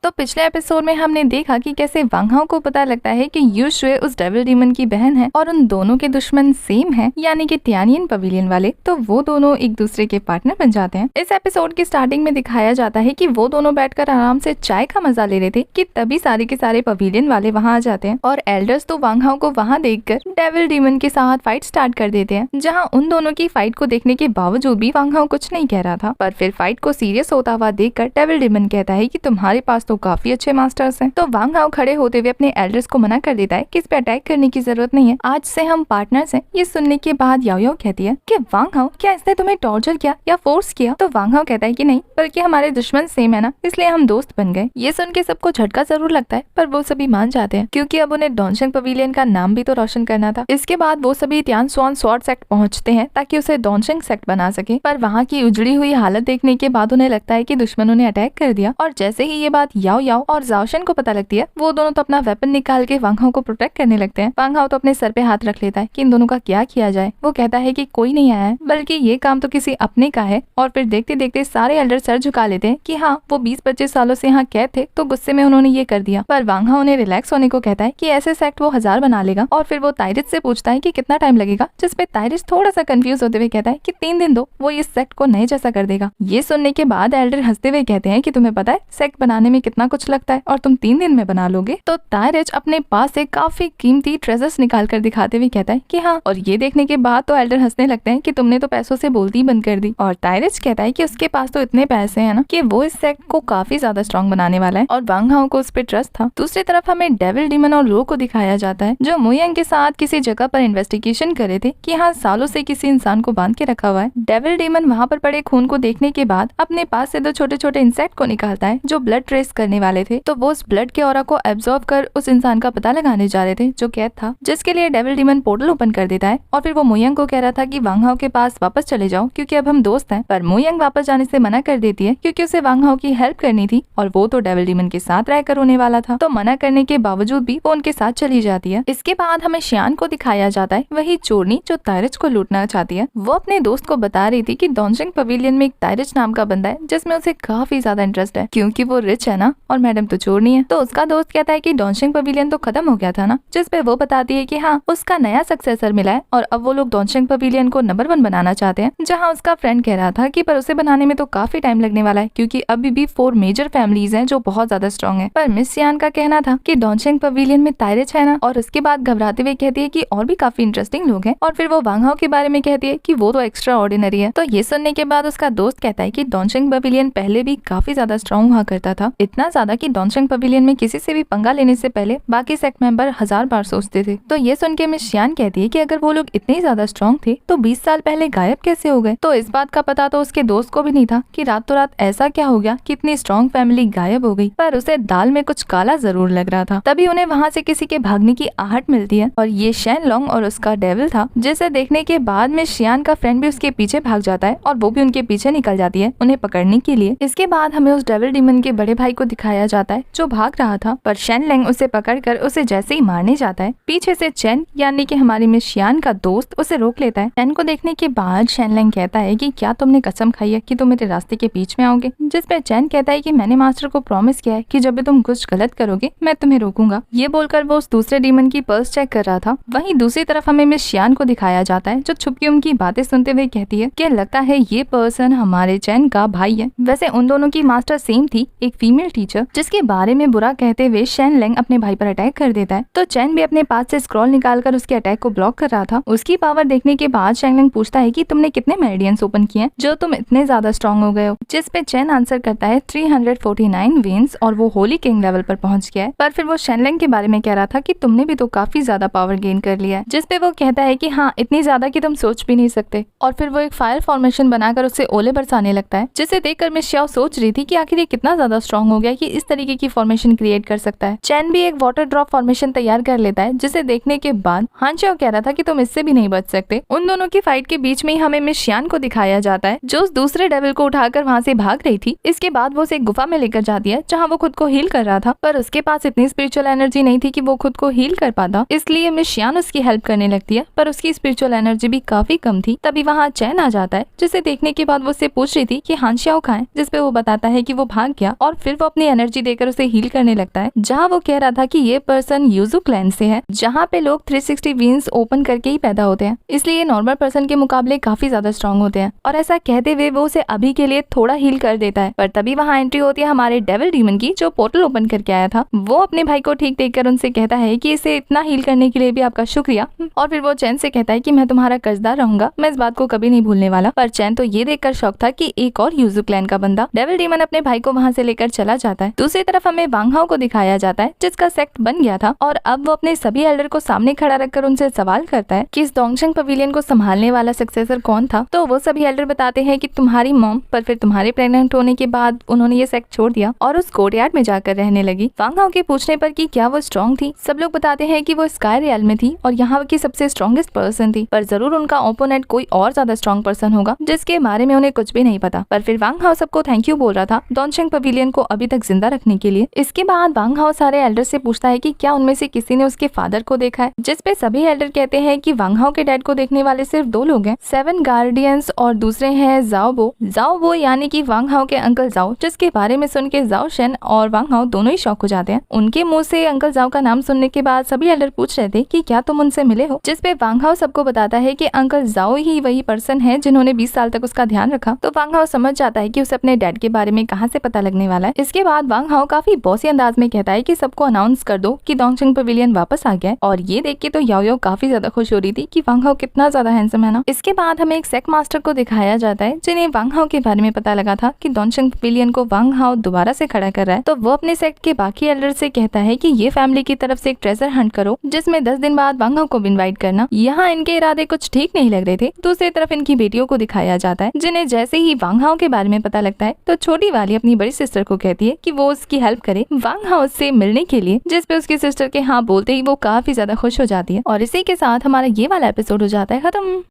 तो पिछले एपिसोड में हमने देखा कि कैसे वांग हाओ को पता लगता है कि यू शुए उस डेविल डीमन की बहन है और उन दोनों के दुश्मन सेम हैं, यानी कि तियानियन पवेलियन वाले। तो वो दोनों एक दूसरे के पार्टनर बन जाते हैं। इस एपिसोड की स्टार्टिंग में दिखाया जाता है कि वो दोनों बैठकर आराम से चाय का मजा ले रहे थे कि तभी सारे के सारे पवेलियन वाले वहाँ आ जाते हैं और एल्डर्स तो वांग हाओ को वहाँ देखकर डेविल डीमन के साथ फाइट स्टार्ट कर देते हैं, जहाँ उन दोनों की फाइट को देखने के बावजूद भी वांग हाओ कुछ नहीं कह रहा था। पर फिर फाइट को सीरियस होता हुआ देखकर डेविल डीमन कहता है कि तुम्हारे पास तो काफी अच्छे मास्टर्स हैं। तो वांग हाओ खड़े होते हुए अपने एल्डर्स को मना कर देता है कि इस पे अटैक करने की जरूरत नहीं है, आज से हम पार्टनर्स हैं। ये सुनने के बाद याओ याओ कहती है कि वांग हाओ क्या इसने तुम्हें टॉर्चर किया या फोर्स किया? तो वांग हाओ कहता है कि नहीं, बल्कि हमारे दुश्मन सेम है ना, इसलिए हम दोस्त बन गए। ये सुन के सबको झटका जरूर लगता है, पर वो सभी मान जाते हैं क्योंकि अब उन्हें डोनशेंग पवेलियन का नाम भी तो रोशन करना था। इसके बाद वो सभी तियान स्वान स्वॉर्ड सेक्ट पहुंचते हैं ताकि उसे डोनशेंग सेक्ट बना सके, पर वहाँ की उजड़ी हुई हालत देखने के बाद उन्हें लगता है कि दुश्मनों ने अटैक कर दिया। और जैसे ही ये बात याओ याओ और जाओशन को पता लगती है, वो दोनों तो अपना वेपन निकाल के वांग हाओ को प्रोटेक्ट करने लगते हैं। वांग हाओ तो अपने सर पे हाथ रख लेता है कि इन दोनों का क्या किया जाए। वो कहता है कि कोई नहीं आया है, बल्कि ये काम तो किसी अपने का है। और फिर देखते देखते सारे एल्डर सर झुका लेते हैं कि हाँ, वो 20-25 सालों से यहाँ कैद थे, तो गुस्से में उन्होंने ये कर दिया। पर वांग हाओ ने रिलैक्स होने को कहता है कि ऐसे सेक्ट वो 1000 बना लेगा। और फिर वो ताइरिस से पूछता है कि कितना टाइम लगेगा, जिसपे ताइरिस थोड़ा सा कंफ्यूज होते हुए कहता है कि 3 दिन दो, वो इस सेक्ट को नए जैसा कर देगा। ये सुनने के बाद एल्डर हंसते हुए कहते हैं कि तुम्हें पता है सेक्ट बनाने में कितना कुछ लगता है और तुम 3 दिन में बना लोगे? तो ताइरिस अपने पास से काफी कीमती ट्रेजर्स निकाल कर दिखाते हुए कहता है कि हाँ। और ये देखने के बाद तो एल्डर हंसने लगते हैं कि तुमने तो पैसों से बोलती बंद कर दी। और ताइरिस कहता है कि उसके पास तो इतने पैसे हैं ना कि वो इस सेक्ट को काफी ज्यादा स्ट्रॉन्ग बनाने वाला है और वांग हाओ को उस पर ट्रस्ट था। दूसरी तरफ हमें डेविल डीमन और लो को दिखाया जाता है जो मुयांग के साथ किसी जगह पर इन्वेस्टिगेशन कर रहे थे कि हाँ, सालों से किसी इंसान को बांध के रखा हुआ है। डेविल डीमन वहाँ पर पड़े खून को देखने के बाद अपने पास से 2 छोटे छोटे इंसेक्ट को निकालता है जो ब्लड ट्रेस करने वाले थे। तो वो उस ब्लड के ऑरा को एब्जॉर्ब कर उस इंसान का पता लगाने जा रहे थे जो कैद था, जिसके लिए डेविल डीमन पोर्टल ओपन कर देता है। और फिर वो मुयांग को कह रहा था कि वांग हाओ के पास वापस चले जाओ क्योंकि अब हम दोस्त हैं। पर मुयांग वापस जाने से मना कर देती है क्योंकि उसे वांग हाओ की हेल्प करनी थी और वो तो डेविल डीमन के साथ रहकर होने वाला था। तो मना करने के बावजूद भी वो उनके साथ चली जाती है। इसके बाद हमें शियान को दिखाया जाता है, वही चोरनी जो ताइरिस को लूटना चाहती है। वो अपने दोस्त को बता रही थी कि डोनशेंग पवेलियन में एक ताइरिस नाम का बंदा है जिसमें उसे काफी ज्यादा इंटरेस्ट है क्योंकि वो रिच है ना और मैडम तो चोरनी है। तो उसका दोस्त कहता है कि डोनशेंग पवेलियन तो खत्म हो गया था ना, जिसपे वो बताती है कि हाँ, उसका नया सक्सेसर मिला है और अब वो लोग डोनशेंग पवेलियन को नंबर 1 बनाना चाहते हैं। जहाँ उसका फ्रेंड कह रहा था कि पर उसे बनाने में तो काफी टाइम लगने वाला है क्योंकि अभी भी 4 मेजर फैमिलीज हैं जो बहुत ज्यादा स्ट्रॉन्ग है। पर मिस सियान का कहना था कि डोनशेंग पवेलियन में ताइरिस है ना, और उसके बाद घबराते हुए कहती है कि और भी काफी इंटरेस्टिंग लोग हैं। और फिर वो वांग हाओ के बारे में कहती है कि वो तो एक्स्ट्रा ऑर्डिनरी है। तो ये सुनने के बाद उसका दोस्त कहता है कि डोनशेंग पवेलियन पहले भी काफी ज्यादा स्ट्रॉन्ग हुआ करता था, इतना ज्यादा कि डोनशेंग पवेलियन में किसी से भी पंगा लेने से पहले बाकी सेक्ट मेंबर 1000 बार सोचते थे। तो ये सुन के मिस शियान कहती है कि अगर वो लोग इतने ज्यादा स्ट्रॉन्ग थे तो 20 साल पहले गायब कैसे हो गए? तो इस बात का पता तो उसके दोस्त को भी नहीं था कि रातों रात ऐसा क्या हो गया कि इतनी स्ट्रॉन्ग फैमिली गायब हो गई। पर उसे दाल में कुछ काला जरूर लग रहा था। तभी उन्हें वहाँ से किसी के भागने की आहट मिलती है और ये शेन लॉन्ग और उसका डेविल था, जिसे देखने के बाद में शियान का फ्रेंड भी उसके पीछे भाग जाता है और वो भी उनके पीछे निकल जाती है उन्हें पकड़ने के लिए। इसके बाद हमें उस डेविल डीमन के बड़े भाई को दिखाया जाता है जो भाग रहा था, पर शेन लैंग उसे पकड़कर उसे जैसे ही मारने जाता है, पीछे से चैन यानी कि हमारी मिस शियान का दोस्त उसे रोक लेता है। चैन को देखने के बाद शेन लैंग कहता है कि क्या तुमने कसम खाई है कि तुम मेरे रास्ते के बीच में आओगे? जिसपे चैन कहता है कि मैंने मास्टर को प्रॉमिस किया है कि जब भी तुम कुछ गलत करोगे मैं तुम्हें रोकूंगा। ये बोलकर वो उस दूसरे डीमन की पर्स चेक कर रहा था। वहीं दूसरी तरफ हमें मिस शियान को दिखाया जाता है जो छुपके उनकी बातें सुनते हुए कहती है कि लगता है ये पर्सन हमारे चैन का भाई है। वैसे उन दोनों की मास्टर सेम थी, एक फीमेल टीचर, जिसके बारे में बुरा कहते हुए शेन लैंग अपने भाई पर अटैक कर देता है। तो चैन भी अपने पास से स्क्रॉल निकालकर उसके अटैक को ब्लॉक कर रहा था। उसकी पावर देखने के बाद शेन लैंग पूछता है कि तुमने कितने मेरिडियंस ओपन किए हैं जो तुम इतने ज्यादा स्ट्रॉन्ग हो गए हो? जिसपे चैन आंसर करता है 349 वेन्स और वो होली किंग लेवल पर पहुंच गया है। पर फिर वो शेन लैंग के बारे में कह रहा था कि तुमने भी तो काफी ज्यादा पावर गेन कर लिया है, जिसपे वो कहता है कि हाँ, इतनी ज्यादा कि तुम सोच भी नहीं सकते। और फिर वो एक फायर फॉर्मेशन बनाकर उससे ओले बरसाने लगता है, जिसे देखकर मिस शियाओ सोच रही थी कि आखिर ये कितना ज्यादा स्ट्रॉन्ग हो गया कि इस तरीके की फॉर्मेशन क्रिएट कर सकता है। चैन भी एक वाटर ड्रॉप फॉर्मेशन तैयार कर लेता है, जिसे देखने के बाद हान शियाओ कह रहा था कि तुम इससे भी नहीं बच सकते। उन दोनों की फाइट के बीच में ही हमें मिस शियान को दिखाया जाता है जो उस दूसरे डेविल को उठाकर वहाँ से भाग रही थी। इसके बाद वो उसे एक गुफा में लेकर जाती है जहाँ वो खुद को हील कर रहा था, पर उसके पास इतनी स्पिरिचुअल एनर्जी नहीं थी कि वो खुद को हील कर पाता, इसलिए मिस शियान उसकी हेल्प करने लगती है, पर उसकी स्पिरिचुअल एनर्जी भी काफी कम थी। तभी वहाँ चैन आ जाता है, जिसे देखने के बाद वो उससे पूछ रही थी कि हान शियाओ कहाँ है, जिसपे वो बताता है कि वो भाग गया। और फिर वो अपनी एनर्जी देकर उसे हील करने लगता है, जहाँ वो कह रहा था कि ये पर्सन यूजू क्लैन से है, जहाँ पे लोग 360 वीन्स ओपन करके ही पैदा होते हैं, इसलिए नॉर्मल पर्सन के मुकाबले काफी ज्यादा स्ट्रॉन्ग होते हैं। और ऐसा कहते हुए वो उसे अभी के लिए थोड़ा हील कर देता है, पर तभी वहाँ एंट्री होती है हमारे डेविल डीमन की, जो पोर्टल ओपन करके आया था। वो अपने भाई को ठीक देखकर उनसे कहता है कि इसे इतना हील करने के लिए भी आपका शुक्रिया। और फिर वो चैन से कहता है कि मैं तुम्हारा कर्जदार रहूंगा, मैं इस बात को कभी नहीं भूलने वाला। पर चैन तो ये देखकर शॉक था कि एक और यूजू क्लैन का बंदा डेविल डीमन अपने भाई को वहाँ से लेकर चला जाता है। दूसरी तरफ हमें वांग हाओ को दिखाया जाता है, जिसका सेक्ट बन गया था, और अब वो अपने सभी एल्डर को सामने खड़ा रखकर उनसे सवाल करता है कि इस डोंगशेंग पवेलियन को संभालने वाला सक्सेसर कौन था। तो वो सभी एल्डर बताते हैं कि तुम्हारी मॉम, पर फिर तुम्हारे प्रेग्नेंट होने के बाद उन्होंने ये सेक्ट छोड़ दिया और उस कोर्टयार्ड में जाकर रहने लगी। वांग हाओ के पूछने पर कि क्या वो स्ट्रॉन्ग थी, सब लोग बताते हैं कि वो स्काई रियल में थी और यहाँ की सबसे स्ट्रॉन्गेस्ट पर्सन थी, पर जरूर उनका ओपोनेंट कोई और ज्यादा स्ट्रॉन्ग पर्सन होगा जिसके बारे में उन्हें कुछ भी नहीं पता। पर फिर वांग हाओ सबको थैंक यू बोल रहा था डोंगशेंग पवेलियन को अभी तक जिंदा रखने के लिए। इसके बाद वांग हाओ सारे एल्डर से पूछता है कि क्या उनमें से किसी ने उसके फादर को देखा है, जिस पे सभी एल्डर कहते हैं कि वांग हाओ के डैड को देखने वाले सिर्फ 2 लोग हैं, 7 गार्डियंस और दूसरे हैं जाओ बो यानी कि वांग हाओ के अंकल जाओ, जिसके बारे में सुन के जाओ शेन और वांग हाओ दोनों ही शॉक हो जाते हैं। उनके मुंह से अंकल जाओ का नाम सुनने के बाद सभी एल्डर पूछ रहे थे कि क्या तुम उनसे मिले हो, जिस पे वांग हाओ सबको बताता है कि अंकल जाओ ही वही पर्सन है जिन्होंने 20 साल तक उसका ध्यान रखा। तो वांग हाओ समझ जाता है कि उसे अपने डैड के बारे में कहाँ से पता लगने वाला है। इसके बाद वांग हाओ काफी बॉसी अंदाज में कहता है कि सबको अनाउंस कर दो कि डोंगशेंग पवेलियन वापस आ गया है। और ये देख के तो याओ याओ काफी ज्यादा खुश हो रही थी कि वांग हाओ कितना ज्यादा हैंडसम है ना। इसके बाद हमें एक सेक्ट मास्टर को दिखाया जाता है, जिन्हें वांग हाओ के बारे में पता लगा था कि डोंगशेंग पवेलियन को वांग हाओ दोबारा से खड़ा कर रहा है। तो वो अपने सेक्ट के बाकी एल्डर से कहता है कि ये फैमिली की तरफ से एक ट्रेजर हंट करो, जिसमें 10 दिन बाद वांग हाओ को इनवाइट करना। यहाँ इनके इरादे कुछ ठीक नहीं लग रहे थे। दूसरी तरफ इनकी बेटियों को दिखाया जाता है, जिन्हें जैसे ही वांग हाओ के बारे में पता लगता है तो छोटी वाली अपनी बड़ी सिस्टर को कहती है कि वो उसकी हेल्प करे वांग हाओ से मिलने के लिए, जिस पे उसकी सिस्टर के हाँ बोलते ही वो काफी ज्यादा खुश हो जाती है। और इसी के साथ हमारा ये वाला एपिसोड हो जाता है खत्म।